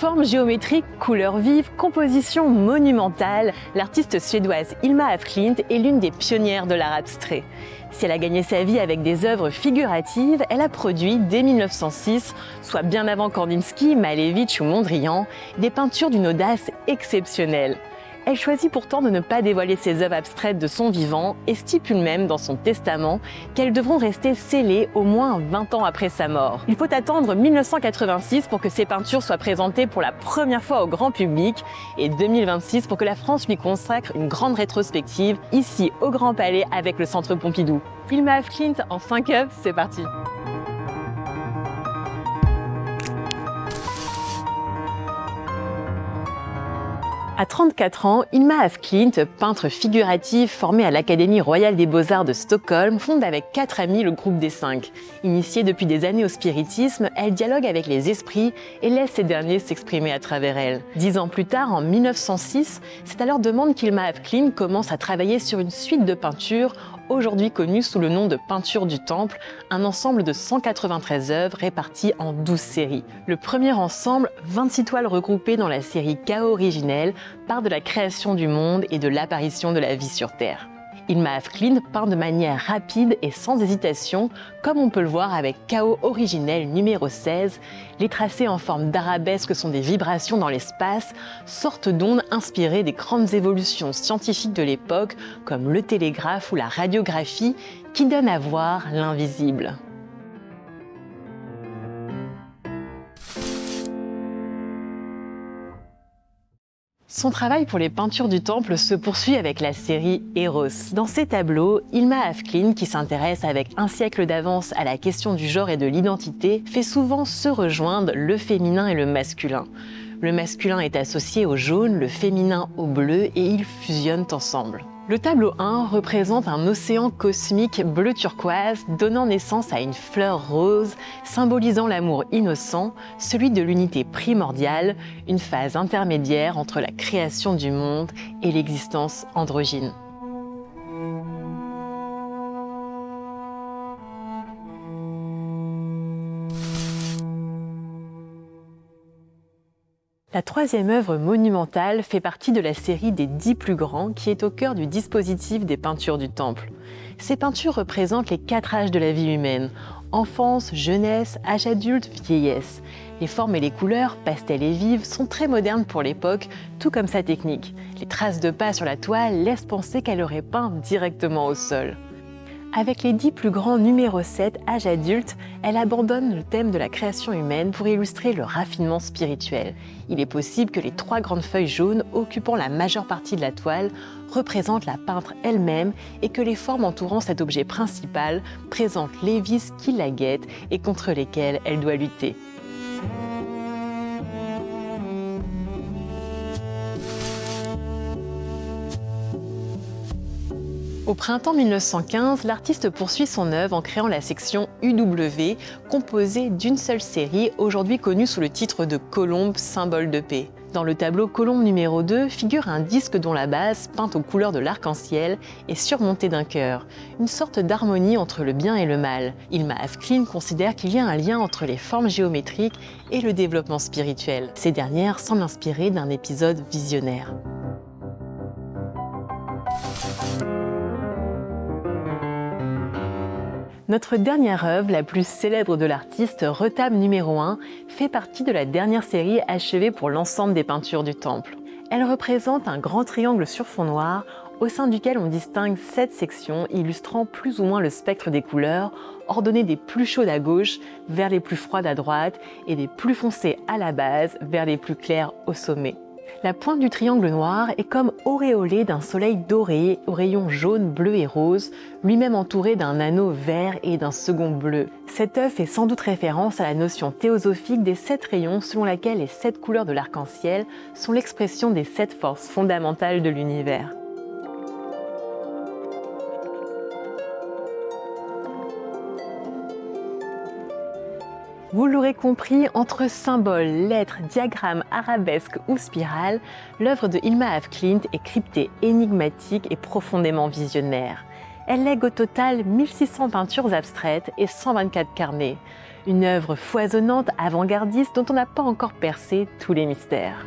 Formes géométriques, couleurs vives, composition monumentale, l'artiste suédoise Hilma af Klint est l'une des pionnières de l'art abstrait. Si elle a gagné sa vie avec des œuvres figuratives, elle a produit dès 1906, soit bien avant Kandinsky, Malevich ou Mondrian, des peintures d'une audace exceptionnelle. Elle choisit pourtant de ne pas dévoiler ses œuvres abstraites de son vivant et stipule même dans son testament qu'elles devront rester scellées au moins 20 ans après sa mort. Il faut attendre 1986 pour que ses peintures soient présentées pour la première fois au grand public et 2026 pour que la France lui consacre une grande rétrospective ici au Grand Palais avec le Centre Pompidou. Hilma af Klint en 5 œuvres, c'est parti! À 34 ans, Hilma af Klint, peintre figurative formée à l'Académie royale des beaux-arts de Stockholm, fonde avec 4 amis le groupe des 5. Initiée depuis des années au spiritisme, elle dialogue avec les esprits et laisse ces derniers s'exprimer à travers elle. 10 ans plus tard, en 1906, c'est à leur demande qu'Hilma af Klint commence à travailler sur une suite de peintures aujourd'hui connue sous le nom de Peinture du Temple, un ensemble de 193 œuvres réparties en 12 séries. Le premier ensemble, 26 toiles regroupées dans la série Chaos originelle, part de la création du monde et de l'apparition de la vie sur Terre. Hilma af Klint peint de manière rapide et sans hésitation, comme on peut le voir avec Chaos originel numéro 16. Les tracés en forme d'arabesque sont des vibrations dans l'espace, sortes d'ondes inspirées des grandes évolutions scientifiques de l'époque, comme le télégraphe ou la radiographie, qui donnent à voir l'invisible. Son travail pour les peintures du temple se poursuit avec la série Eros. Dans ces tableaux, Hilma af Klint, qui s'intéresse avec un siècle d'avance à la question du genre et de l'identité, fait souvent se rejoindre le féminin et le masculin. Le masculin est associé au jaune, le féminin au bleu et ils fusionnent ensemble. Le tableau 1 représente un océan cosmique bleu turquoise donnant naissance à une fleur rose symbolisant l'amour innocent, celui de l'unité primordiale, une phase intermédiaire entre la création du monde et l'existence androgyne. La troisième œuvre monumentale fait partie de la série des 10 plus grands qui est au cœur du dispositif des peintures du temple. Ces peintures représentent les 4 âges de la vie humaine, enfance, jeunesse, âge adulte, vieillesse. Les formes et les couleurs, pastel et vives, sont très modernes pour l'époque, tout comme sa technique. Les traces de pas sur la toile laissent penser qu'elle aurait peint directement au sol. Avec les 10 plus grands numéro 7, âge adulte, elle abandonne le thème de la création humaine pour illustrer le raffinement spirituel. Il est possible que les 3 grandes feuilles jaunes occupant la majeure partie de la toile représentent la peintre elle-même et que les formes entourant cet objet principal présentent les vices qui la guettent et contre lesquels elle doit lutter. Au printemps 1915, l'artiste poursuit son œuvre en créant la section UW, composée d'une seule série, aujourd'hui connue sous le titre de Colombe, symbole de paix. Dans le tableau Colombe numéro 2 figure un disque dont la base, peinte aux couleurs de l'arc-en-ciel, est surmontée d'un cœur, une sorte d'harmonie entre le bien et le mal. Hilma af Klint considère qu'il y a un lien entre les formes géométriques et le développement spirituel. Ces dernières semblent inspirées d'un épisode visionnaire. Notre dernière œuvre, la plus célèbre de l'artiste, Retable numéro 1, fait partie de la dernière série achevée pour l'ensemble des peintures du temple. Elle représente un grand triangle sur fond noir, au sein duquel on distingue 7 sections illustrant plus ou moins le spectre des couleurs, ordonnées des plus chaudes à gauche vers les plus froides à droite et des plus foncées à la base vers les plus clairs au sommet. La pointe du triangle noir est comme auréolée d'un soleil doré aux rayons jaune, bleu et rose, lui-même entouré d'un anneau vert et d'un second bleu. Cette œuvre fait sans doute référence à la notion théosophique des 7 rayons selon laquelle les 7 couleurs de l'arc-en-ciel sont l'expression des 7 forces fondamentales de l'univers. Vous l'aurez compris, entre symboles, lettres, diagrammes, arabesques ou spirales, l'œuvre de Hilma af Klint est cryptée, énigmatique et profondément visionnaire. Elle lègue au total 1600 peintures abstraites et 124 carnets. Une œuvre foisonnante, avant-gardiste, dont on n'a pas encore percé tous les mystères.